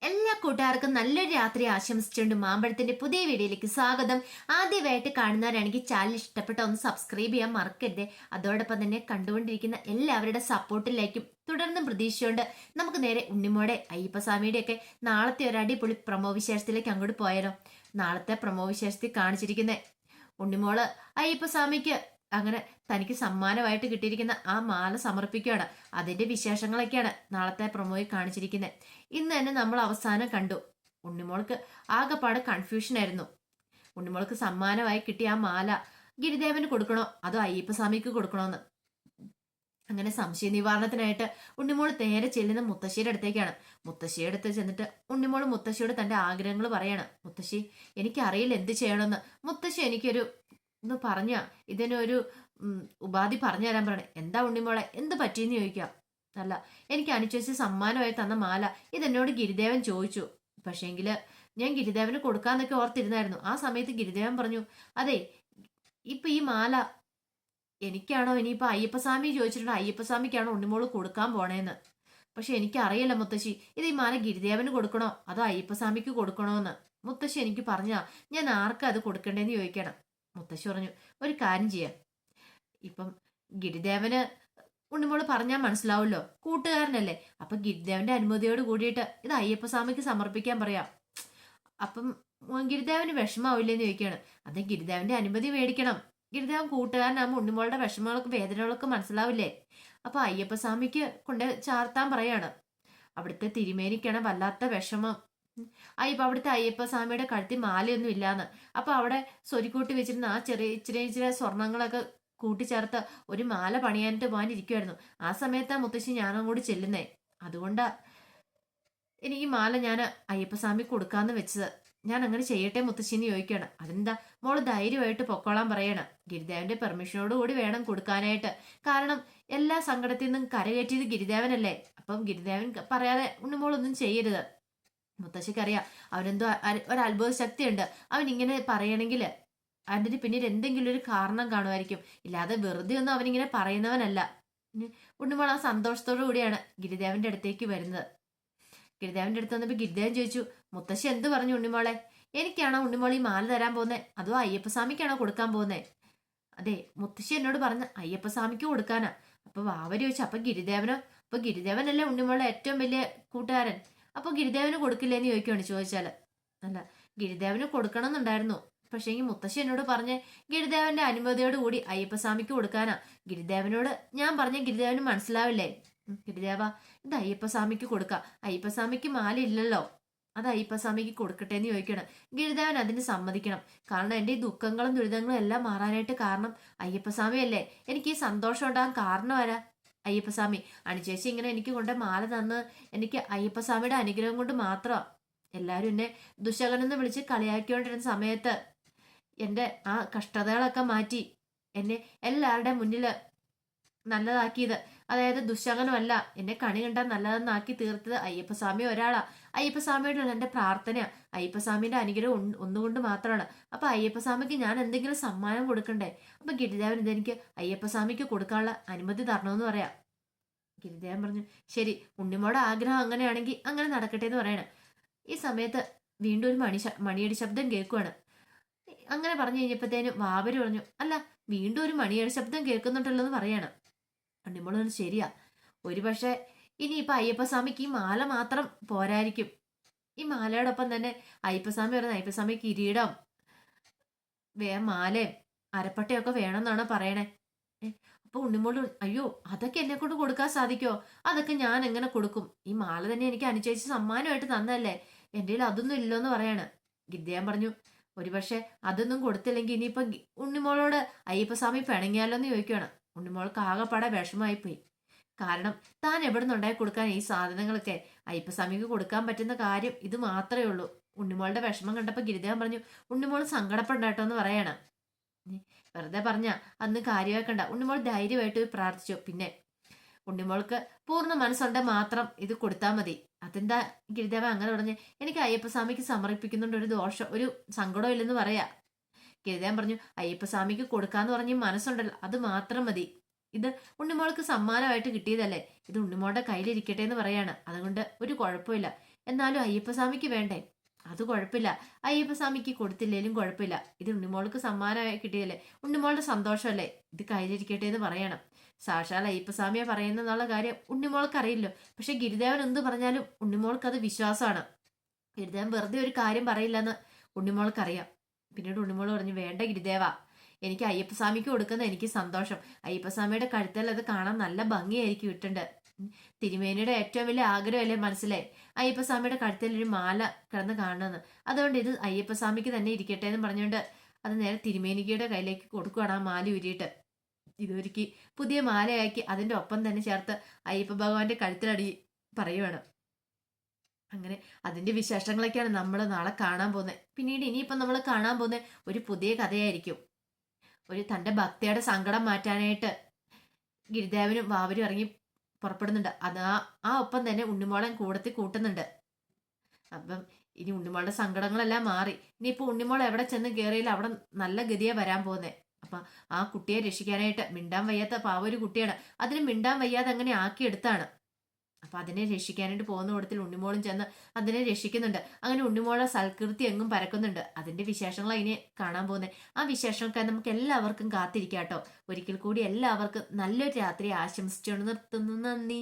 എല്ലാ കൂട്ടുകാർക്കും നല്ലൊരു രാത്രി ആശംസിച്ചുകൊണ്ട് മാമ്പഴത്തിന്റെ പുതിയ വീഡിയോയിലേക്ക് സ്വാഗതം. ആദ്യമായിട്ട് കാണുന്നവരാണെങ്കിൽ ചാനൽ ഇഷ്ടപ്പെട്ട ഒന്ന് സബ്സ്ക്രൈബ് ചെയ്യാൻ മറക്കരുത്. അതോടൊപ്പം തന്നെ കണ്ടുകൊണ്ടിരിക്കുന്ന എല്ലാവരുടെ സപ്പോർട്ടിലേക്കും തുടർന്നും പ്രതീക്ഷയുണ്ട്. നമുക്ക് നേരെ ഉണ്ണിമോടെ അയ്യപ്പസ്വാമിയുടെ ഒക്കെ നാളത്തെ ഒരു അടിപൊളി പ്രമോ വിശേഷത്തിലേക്ക് അങ്ങോട്ട് പോയാലോ. നാളത്തെ പ്രമോ വിശേഷത്തിൽ കാണിച്ചിരിക്കുന്ന ഉണ്ണിമോള് അയ്യപ്പസ്വാമിക്ക് അങ്ങനെ തനിക്ക് സമ്മാനമായിട്ട് കിട്ടിയിരിക്കുന്ന ആ മാല സമർപ്പിക്കുകയാണ്. അതിന്റെ വിശേഷങ്ങളൊക്കെയാണ് നാളത്തെ പ്രൊമോയിൽ കാണിച്ചിരിക്കുന്നത്. ഇന്ന് തന്നെ നമ്മൾ അവസാനം കണ്ടു. ഉണ്ണിമോൾക്ക് ആകെപ്പാട് കൺഫ്യൂഷൻ ആയിരുന്നു. ഉണ്ണിമോൾക്ക് സമ്മാനമായി കിട്ടിയ ആ മാല ഗിരിദേവന് കൊടുക്കണോ അതോ അയ്യപ്പസ്വാമിക്ക് കൊടുക്കണോന്ന്. അങ്ങനെ സംശയ നിവാരണത്തിനായിട്ട് ഉണ്ണിമോൾ നേരെ ചെല്ലുന്ന മുത്തശ്ശിയുടെ അടുത്തേക്കാണ്. മുത്തശ്ശിയുടെ അടുത്ത് ചെന്നിട്ട് ഉണ്ണിമോൾ മുത്തശ്ശിയോട് തന്റെ ആഗ്രഹങ്ങൾ പറയാണ്. മുത്തശ്ശി, എനിക്കറിയില്ല എന്ത് ചെയ്യണമെന്ന്. മുത്തശ്ശി എനിക്കൊരു ഒന്ന് പറഞ്ഞ ഇതിനൊരു ഉപാധി പറഞ്ഞു തരാൻ പറയണേ. എന്താ ഉണ്ണിമോളെ, എന്ത് പറ്റിയെന്ന് ചോദിക്കാം. അല്ല, എനിക്ക് അനുചേച്ചി സമ്മാനമായി തന്ന മാല ഇതെന്നോട് ഗിരിദേവൻ ചോദിച്ചു. പക്ഷേങ്കില് ഞാൻ ഗിരിദേവന് കൊടുക്കാന്നൊക്കെ ഓർത്തിരുന്നായിരുന്നു. ആ സമയത്ത് ഗിരിദേവൻ പറഞ്ഞു, അതെ ഇപ്പൊ ഈ മാല എനിക്കാണോ ഇനിയിപ്പോ അയ്യപ്പസ്വാമി ചോദിച്ചിട്ടുണ്ട് അയ്യപ്പസ്വാമിക്കാണോ ഉണ്ണിമോള് കൊടുക്കാൻ പോണേന്ന്. പക്ഷെ എനിക്കറിയില്ല മുത്തശ്ശി, ഇത് ഈ മാല ഗിരിദേവന് കൊടുക്കണോ അതോ അയ്യപ്പസ്വാമിക്ക് കൊടുക്കണോന്ന്. മുത്തശ്ശി എനിക്ക് പറഞ്ഞാ ഞാൻ ആർക്കാ അത് കൊടുക്കണ്ടേന്ന് ചോദിക്കണം. മുത്തശ്ശി പറഞ്ഞു, ഒരു കാര്യം ചെയ്യാം. ഇപ്പം ഗിരിദേവന് ഉണ്ണിമോള് പറഞ്ഞാൽ മനസ്സിലാവുമല്ലോ, കൂട്ടുകാരനല്ലേ. അപ്പൊ ഗിരിദേവന്റെ അനുമതിയോട് കൂടിയിട്ട് ഇത് അയ്യപ്പസ്വാമിക്ക് സമർപ്പിക്കാൻ പറയാം. അപ്പം ഗിരിദേവന് വിഷമാവില്ലെന്ന് ചോദിക്കുകയാണ്. അത് ഗിരിദേവന്റെ അനുമതി മേടിക്കണം. ഗിരിദേവൻ കൂട്ടുകാരനാകുമ്പോൾ ഉണ്ണിമോളുടെ വിഷമങ്ങളൊക്കെ വേദനകളൊക്കെ മനസ്സിലാവില്ലേ. അപ്പൊ അയ്യപ്പസ്വാമിക്ക് കൊണ്ട് ചാർത്താൻ പറയാണ്. അവിടുത്തെ തിരുമേനിക്കാണ് വല്ലാത്ത വിഷമം. ഇപ്പൊ അവിടുത്തെ അയ്യപ്പസ്വാമിയുടെ കഴുത്തിൽ മാലയൊന്നും ഇല്ലാന്ന്. അപ്പൊ അവിടെ സ്വരിക്കൂട്ടി വെച്ചിരുന്ന ആ ചെറിയ സ്വർണങ്ങളൊക്കെ കൂട്ടിച്ചേർത്ത് ഒരു മാല പണിയാനായിട്ട് പോകാനിരിക്കുമായിരുന്നു. ആ സമയത്താ മുത്തശ്ശി ഞാനും കൂടി ചെല്ലുന്നേ. അതുകൊണ്ടാ എനിക്ക് മാല ഞാൻ അയ്യപ്പസ്വാമി കൊടുക്കാന്ന് വെച്ചത്. ഞാൻ അങ്ങനെ ചെയ്യട്ടെ മുത്തശ്ശിന്ന് ചോദിക്കുകയാണ്. അതെന്താ, മോള് ധൈര്യമായിട്ട് പൊക്കോളാൻ പറയണം. ഗിരിദേവന്റെ പെർമിഷനോട് കൂടി വേണം കൊടുക്കാനായിട്ട്. കാരണം എല്ലാ സങ്കടത്തിൽ നിന്നും കരകയറ്റിയത് ഗിരിദേവനല്ലേ. അപ്പം ഗിരിദേവൻ പറയാതെ ഉണ്ണിമോളൊന്നും ചെയ്യരുത്. മുത്തശ്ശിക്കറിയാം അവനെന്തോ ഒരു അത്ഭുത ശക്തിയുണ്ട്. അവൻ ഇങ്ങനെ പറയണമെങ്കിൽ അതിന് പിന്നീട് എന്തെങ്കിലും ഒരു കാരണം കാണുമായിരിക്കും. ഇല്ലാതെ വെറുതെ ഒന്നും അവനിങ്ങനെ പറയുന്നവനല്ല. ഉണ്ണിമോൾ ആ സന്തോഷത്തോടു കൂടിയാണ് ഗിരിദേവന്റെ അടുത്തേക്ക് വരുന്നത്. ഗിരിദേവന്റെ അടുത്ത് വന്നപ്പോ ഗിരിദേവൻ ചോദിച്ചു, മുത്തശ്ശി എന്ത് പറഞ്ഞു ഉണ്ണിമോളെ? എനിക്കാണോ ഉണ്ണിമോൾ ഈ മാല തരാൻ പോകുന്നേ അതോ അയ്യപ്പസ്വാമിക്കാണോ കൊടുക്കാൻ പോകുന്നേ? അതെ, മുത്തശ്ശി എന്നോട് പറഞ്ഞ അയ്യപ്പസ്വാമിക്ക് കൊടുക്കാനാ. അപ്പൊ വാവര് ചോദിച്ചു, അപ്പൊ ഗിരിദേവനോ? അപ്പൊ ഗിരിദേവനല്ലേ ഉണ്ണിമോളുടെ ഏറ്റവും വലിയ കൂട്ടുകാരൻ. അപ്പൊ ഗിരിദേവന് കൊടുക്കില്ലേന്ന് ചോദിക്കുകയാണ്. ചോദിച്ചാല് അല്ല, ഗിരിദേവന് കൊടുക്കണം എന്നുണ്ടായിരുന്നു. പക്ഷേ ഈ മുത്തശ്ശി എന്നോട് പറഞ്ഞ് ഗിരിദേവന്റെ അനുമതിയോട് കൂടി അയ്യപ്പസ്വാമിക്ക് കൊടുക്കാനാ. ഗിരിദേവനോട് ഞാൻ പറഞ്ഞ ഗിരിദേവന് മനസ്സിലാവില്ലേ? ഗിരിദേവ, ഇത് അയ്യപ്പസ്വാമിക്ക് കൊടുക്കാം. അയ്യപ്പസ്വാമിക്ക് മാല ഇല്ലല്ലോ, അത് അയ്യപ്പസ്വാമിക്ക് കൊടുക്കട്ടെ എന്ന് ചോദിക്കണം. ഗിരിദേവൻ അതിന് സമ്മതിക്കണം. കാരണം എന്റെ ഈ ദുഃഖങ്ങളും ദുരിതങ്ങളും എല്ലാം മാറാനായിട്ട് കാരണം അയ്യപ്പസ്വാമി അല്ലേ. എനിക്ക് ഈ സന്തോഷം ഉണ്ടാകാൻ കാരണം ആരാ? അയ്യപ്പസ്വാമി. അനുചേച്ചി ഇങ്ങനെ എനിക്ക് കൊണ്ട് മാല തന്ന് എനിക്ക് അയ്യപ്പസ്വാമിയുടെ അനുഗ്രഹം കൊണ്ട് മാത്രമാണ്. എല്ലാവരും എന്നെ ദുശകനെന്ന് വിളിച്ച് കളിയാക്കിക്കൊണ്ടിരുന്ന സമയത്ത് എൻ്റെ ആ കഷ്ടതകളൊക്കെ മാറ്റി എന്നെ എല്ലാവരുടെ മുന്നിൽ നല്ലതാക്കിയത്, അതായത് ദുശകനമല്ല, എന്നെ കണി കണ്ടാൽ നല്ലതെന്നാക്കി തീർത്തത് അയ്യപ്പസ്വാമി ഒരാളാ. അയ്യപ്പസ്വാമിയോടുള്ള എൻ്റെ പ്രാർത്ഥന അയ്യപ്പസ്വാമിയുടെ അനുഗ്രഹം ഒന്നുകൊണ്ട് മാത്രമാണ്. അപ്പൊ അയ്യപ്പസ്വാമിക്ക് ഞാൻ എന്തെങ്കിലും സമ്മാനം കൊടുക്കണ്ടേ? അപ്പൊ ഗിരിദേവൻ ഇതെനിക്ക് അയ്യപ്പസ്വാമിക്ക് കൊടുക്കാനുള്ള അനുമതി തരണമെന്ന് പറയാം. ഗിരിദേവൻ പറഞ്ഞു, ശരി, ഉണ്ണിമോടെ ആഗ്രഹം അങ്ങനെയാണെങ്കിൽ അങ്ങനെ നടക്കട്ടെ എന്ന് പറയണം. ഈ സമയത്ത് വീണ്ടും ഒരു മണിയടി ശബ്ദം കേൾക്കുവാണ്. അങ്ങനെ പറഞ്ഞു കഴിഞ്ഞപ്പോഴത്തേനും വാവര് പറഞ്ഞു, അല്ല, വീണ്ടും ഒരു മണിയടി ശബ്ദം കേൾക്കുന്നുണ്ടല്ലോ എന്ന് പറയാണ്. ഉണ്ണിമോള് പറഞ്ഞു, ശരിയാ, ഒരുപക്ഷെ ഇനിയിപ്പൊ അയ്യപ്പസ്വാമിക്ക് ഈ മാല മാത്രം പോരായിരിക്കും. ഈ മാലയോടൊപ്പം തന്നെ അയ്യപ്പസ്വാമി പറയുന്നത് അയ്യപ്പസ്വാമി കിരീടം മാലയും അരപ്പട്ടയൊക്കെ വേണമെന്നാണ് പറയണേ. അപ്പൊ ഉണ്ണിമോള്, അയ്യോ, അതൊക്കെ എന്നെ കൊണ്ട് കൊടുക്കാൻ സാധിക്കോ? അതൊക്കെ ഞാൻ എങ്ങനെ കൊടുക്കും? ഈ മാല തന്നെ എനിക്ക് അനുചേച്ചി സമ്മാനമായിട്ട് തന്നല്ലേ, എൻ്റെ അതൊന്നും ഇല്ലോന്ന് പറയാണ്. ഗിരിദേവൻ പറഞ്ഞു, ഒരുപക്ഷെ അതൊന്നും കൊടുത്തില്ലെങ്കിൽ ഇനിയിപ്പൊ ഉണ്ണിമോളോട് അയ്യപ്പസ്വാമി പിണങ്ങിയാലോന്ന് ചോദിക്കുകയാണ്. ഉണ്ണിമോൾക്ക് ആകെപ്പാടെ വിഷമായിപ്പോയി. കാരണം താൻ എവിടെ നിന്നുണ്ടായി കൊടുക്കാൻ ഈ സാധനങ്ങളൊക്കെ? അയ്യപ്പസ്വാമിക്ക് കൊടുക്കാൻ പറ്റുന്ന കാര്യം ഇത് മാത്രമേ ഉള്ളൂ. ഉണ്ണിമോളുടെ വിഷമം കണ്ടപ്പോ ഗിരിദേവൻ പറഞ്ഞു, ഉണ്ണിമോൾ സങ്കടപ്പെടട്ടോ എന്ന് പറയാണ്. വെറുതെ പറഞ്ഞ അന്ന് കാര്യമാക്കണ്ട. ഉണ്ണിമോൾ ധൈര്യമായിട്ട് പ്രാർത്ഥിച്ചു. പിന്നെ ഉണ്ണിമോൾക്ക് പൂർണ്ണ മനസ്സുണ്ടെ മാത്രം ഇത് കൊടുത്താൽ മതി. അതെന്താ ഗിരിദേവൻ അങ്ങനെ പറഞ്ഞ്? എനിക്ക് അയ്യപ്പസ്വാമിക്ക് സമർപ്പിക്കുന്നുണ്ട് ഒരു ദോഷം ഒരു സങ്കടം ഇല്ലെന്ന് പറയാ. ഗിരിദേവൻ പറഞ്ഞു, അയ്യപ്പസ്വാമിക്ക് കൊടുക്കാന്ന് പറഞ്ഞ് മനസ്സുണ്ടല്ലോ, അത് മാത്രം മതി. ഇത് ഉണ്ണിമോൾക്ക് സമ്മാനമായിട്ട് കിട്ടിയതല്ലേ, ഇത് ഉണ്ണിമോളുടെ കയ്യിലിരിക്കട്ടെ എന്ന് പറയാണ്. അതുകൊണ്ട് ഒരു കുഴപ്പമില്ല. എന്നാലും അയ്യപ്പസ്വാമിക്ക് വേണ്ടേ? അത് കുഴപ്പമില്ല, അയ്യപ്പസ്വാമിക്ക് കൊടുത്തില്ലേലും കുഴപ്പമില്ല, ഇത് ഉണ്ണിമോൾക്ക് സമ്മാനമായി കിട്ടിയല്ലേ, ഉണ്ണിമോളുടെ സന്തോഷമല്ലേ, ഇത് കയ്യിലിരിക്കട്ടെ എന്ന് പറയണം. സാക്ഷാൽ അയ്യപ്പസ്വാമിയെ പറയുന്നുള്ള കാര്യം ഉണ്ണിമോൾക്ക് അറിയില്ലോ. പക്ഷെ ഗിരിദേവൻ എന്ത് പറഞ്ഞാലും ഉണ്ണിമോൾക്ക് അത് വിശ്വാസമാണ്. ഗിരിദേവൻ വെറുതെ ഒരു കാര്യം പറയില്ലെന്ന് ഉണ്ണിമോൾക്കറിയാം. പിന്നീട് ഉണ്ണിമോൾ പറഞ്ഞു, വേണ്ട ഗിരിദേവ, എനിക്ക് അയ്യപ്പസ്വാമിക്ക് കൊടുക്കുന്ന എനിക്ക് സന്തോഷം. അയ്യപ്പസ്വാമിയുടെ കഴുത്തിൽ അത് കാണാൻ നല്ല ഭംഗിയായിരിക്കും ഇട്ടുണ്ട്. തിരുമേനിയുടെ ഏറ്റവും വലിയ ആഗ്രഹമല്ലേ മനസ്സിലെ അയ്യപ്പസ്വാമിയുടെ കഴുത്തിൽ ഒരു മാല കിടന്ന് കാണണമെന്ന്. അതുകൊണ്ട് ഇത് അയ്യപ്പസ്വാമിക്ക് തന്നെ ഇരിക്കട്ടെ എന്ന് പറഞ്ഞുകൊണ്ട് അത് നേരെ തിരുമേനിക്കയുടെ കയ്യിലേക്ക് കൊടുക്കുകയാണ് ആ മാല ഉരിയിട്ട്. ഇതൊരുക്കി പുതിയ മാലയാക്കി അതിന്റെ ഒപ്പം തന്നെ ചേർത്ത് അയ്യപ്പ ഭഗവാന്റെ കഴുത്തിലടി പറയുവാണ്. അങ്ങനെ അതിന്റെ വിശേഷങ്ങളൊക്കെയാണ് നമ്മൾ നാളെ കാണാൻ പോകുന്നത്. പിന്നീട് ഇനിയിപ്പം നമ്മൾ കാണാൻ പോകുന്ന ഒരു പുതിയ കഥയായിരിക്കും. ഒരു തന്റെ ഭക്തിയുടെ സങ്കടം മാറ്റാനായിട്ട് ഗിരിദേവനും വാവരും ഇറങ്ങി പുറപ്പെടുന്നുണ്ട്. അത് ആ ഒപ്പം തന്നെ ഉണ്ണിമോളൻ കൂടത്തിൽ കൂട്ടുന്നുണ്ട്. അപ്പം ഇനി ഉണ്ണിമോളുടെ സങ്കടങ്ങളെല്ലാം മാറി. ഇനിയിപ്പോ ഉണ്ണിമോൾ എവിടെ ചെന്ന് കയറിയില്ല അവിടെ നല്ല ഗതിയെ വരാൻ പോകുന്നേ. അപ്പൊ ആ കുട്ടിയെ രക്ഷിക്കാനായിട്ട് മിണ്ടാൻ വയ്യാത്ത പാവ ഒരു കുട്ടിയാണ്. അതിന് മിണ്ടാൻ വയ്യാതെ അങ്ങനെ ആക്കിയെടുത്താണ്. അപ്പൊ അതിനെ രക്ഷിക്കാനായിട്ട് പോകുന്ന കൂട്ടത്തിൽ ഉണ്ണിമോളും ചെന്ന് അതിനെ രക്ഷിക്കുന്നുണ്ട്. അങ്ങനെ ഉണ്ണിമോളെ സൽകീർത്തി എങ്ങും പരക്കുന്നുണ്ട്. അതിന്റെ വിശേഷങ്ങൾ ഇനി കാണാൻ പോകുന്നത്. ആ വിശേഷങ്ങൾക്കായി നമുക്ക് എല്ലാവർക്കും കാത്തിരിക്കാട്ടോ. ഒരിക്കൽ കൂടി എല്ലാവർക്കും നല്ലൊരു രാത്രി ആശംസിച്ചുകൊണ്ട് നിർത്തുന്നു. നന്ദി.